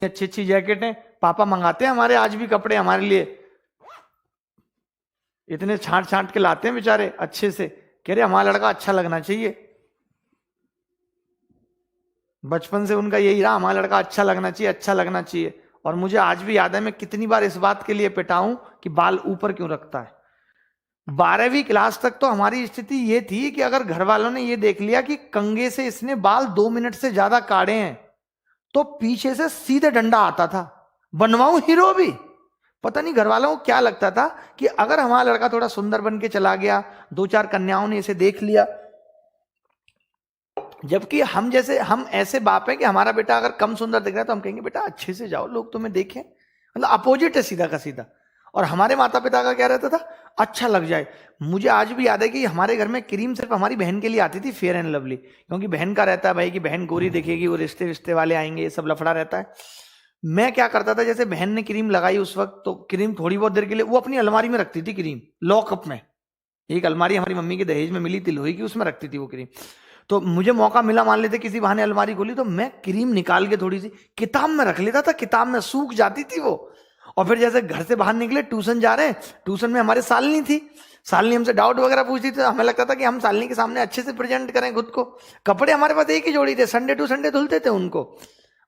अच्छी अच्छी जैकेटें पापा मंगाते हैं हमारे, आज भी कपड़े हमारे लिए इतने छांट छांट के लाते हैं बेचारे अच्छे से, कह रहे हमारा लड़का अच्छा लगना चाहिए। बचपन से उनका यही रहा, हमारा लड़का अच्छा लगना चाहिए, अच्छा लगना चाहिए। और मुझे आज भी याद है मैं कितनी बार इस बात के लिए पिटा हूं कि बाल ऊपर क्यों रखता है। 12वीं क्लास तक तो हमारी स्थिति ये थी कि अगर घर वालों ने ये देख लिया कि कंघे से इसने बाल 2 मिनट से ज्यादा काटे हैं तो पीछे से सीधे डंडा आता था, बनवाऊं हीरो भी। पता नहीं घर वालों को क्या लगता था कि अगर हमारा लड़का थोड़ा सुंदर बन के चला गया, 2-4 कन्याओं ने इसे देख लिया, जबकि हम ऐसे बाप हैं कि हमारा बेटा अगर कम सुंदर दिख रहा है तो हम कहेंगे बेटा अच्छे से जाओ, लोग तुम्हें देखें, मतलब अपोजिट है सीधा का सीधा। और हमारे माता पिता का क्या रहता था, अच्छा लग जाए। मुझे आज भी याद है कि हमारे घर में क्रीम सिर्फ हमारी बहन के लिए आती थी, फेयर एंड लवली, क्योंकि बहन का रहता है भाई कि बहन गोरी दिखेगी, वो रिश्ते रिश्ते वाले आएंगे, ये सब लफड़ा रहता है। मैं क्या करता था, जैसे बहन ने क्रीम लगाई उस वक्त, तो क्रीम थोड़ी बहुत देर के लिए वो अपनी अलमारी में रखती थी, क्रीम लॉकअप में, एक अलमारी हमारी मम्मी के दहेज में मिली थी लोहे की, उसमें रखती थी वो क्रीम। तो मुझे मौका मिला, मान लेते किसी बहाने अलमारी खोली, तो मैं क्रीम निकाल के थोड़ी सी किताब में रख लेता था, किताब में सूख जाती थी वो। और फिर जैसे घर से बाहर निकले, ट्यूशन जा रहे हैं, ट्यूशन में हमारे सालनी थी, सालनी हमसे डाउट वगैरह पूछती थी, हमें लगता था कि हम सालनी के सामने अच्छे से प्रेजेंट करें खुद को। कपड़े हमारे पास एक ही जोड़ी थे, संडे टू संडे धुलते थे उनको,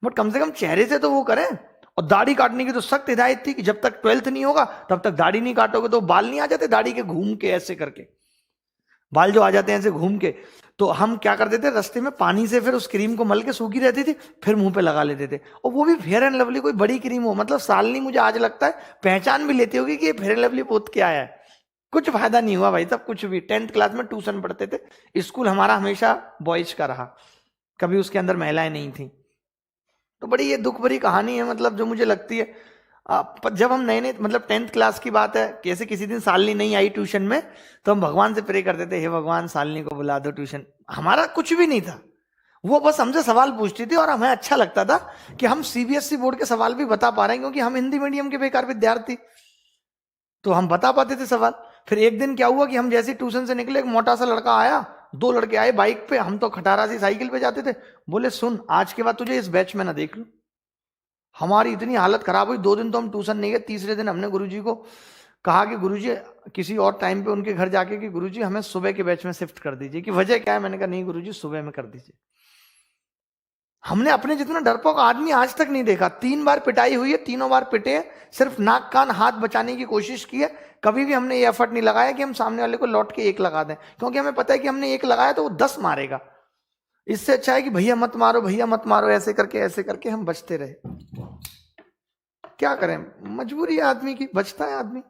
बट कम से कम चेहरे से तो वो करें। और दाढ़ी काटने की तो सख्त हिदायत थी कि जब तक 12th नहीं होगा तब तक दाढ़ी नहीं काटोगे तो बाल नहीं आ जाते दाढ़ी के घूम के, ऐसे करके बाल जो आ जाते हैं ऐसे घूम के। तो हम क्या करते थे, रास्ते में पानी से फिर उस क्रीम को मल के, सूखी रहती थी, फिर मुंह पे लगा लेते थे। और वो भी फेयर एंड लवली, कोई बड़ी क्रीम हो, मतलब सालनी मुझे आज लगता है पहचान भी लेती होगी कि ये फेयर एंड लवली पोत के आया है। कुछ फायदा नहीं हुआ भाई सब कुछ भी। 10th क्लास में ट्यूशन पढ़ते थे, स्कूल हमारा हमेशा बॉयज का रहा, कभी उसके अंदर महिलाएं नहीं थी। तो बड़ी ये दुख भरी कहानी है, मतलब जो मुझे लगती है। जब हम नए नए, मतलब 10th क्लास की बात है, कैसे किसी दिन सालनी नहीं आई ट्यूशन में, तो हम भगवान से प्रे करते थे, हे भगवान सालनी को बुला दो ट्यूशन। हमारा कुछ भी नहीं था, वो बस हमसे सवाल पूछती थी और हमें अच्छा लगता था कि हम सीबीएसई बोर्ड के सवाल भी बता पा रहे हैं, क्योंकि हम हिंदी मीडियम के बेकार विद्यार्थी, तो हम बता पाते थे सवाल। फिर एक दिन क्या हुआ कि हम जैसे ट्यूशन से निकले, एक मोटा सा लड़का आया, 2 लड़के आए बाइक पे, हम तो खटारा सी साइकिल पे जाते थे, बोले सुन आज के बाद तुझे इस बैच में ना देख लूं। हमारी इतनी हालत खराब हुई, 2 दिन तो हम ट्यूशन नहीं गए। तीसरे दिन हमने गुरुजी को कहा कि गुरुजी किसी और टाइम पे उनके घर जाके कि गुरुजी हमें सुबह के बैच में शिफ्ट कर दीजिए, कि वजह क्या है। मैंने कहा नहीं गुरुजी सुबह में कर दीजिए। हमने अपने जितना डरपोक आदमी आज तक नहीं देखा। 3 बार पिटाई हुई है, तीनों बार पिटे हैं, सिर्फ नाक कान हाथ बचाने की कोशिश की है। कभी भी हमने ये एफर्ट नहीं लगाया कि हम सामने वाले को लौट के एक लगा दें, क्योंकि हमें पता है कि हमने एक लगाया तो वो 10 मारेगा। इससे अच्छा है कि भैया मत मारो, भैया मत मारो, ऐसे करके हम बचते रहे। क्या करें, मजबूरी है आदमी की, बचता है आदमी।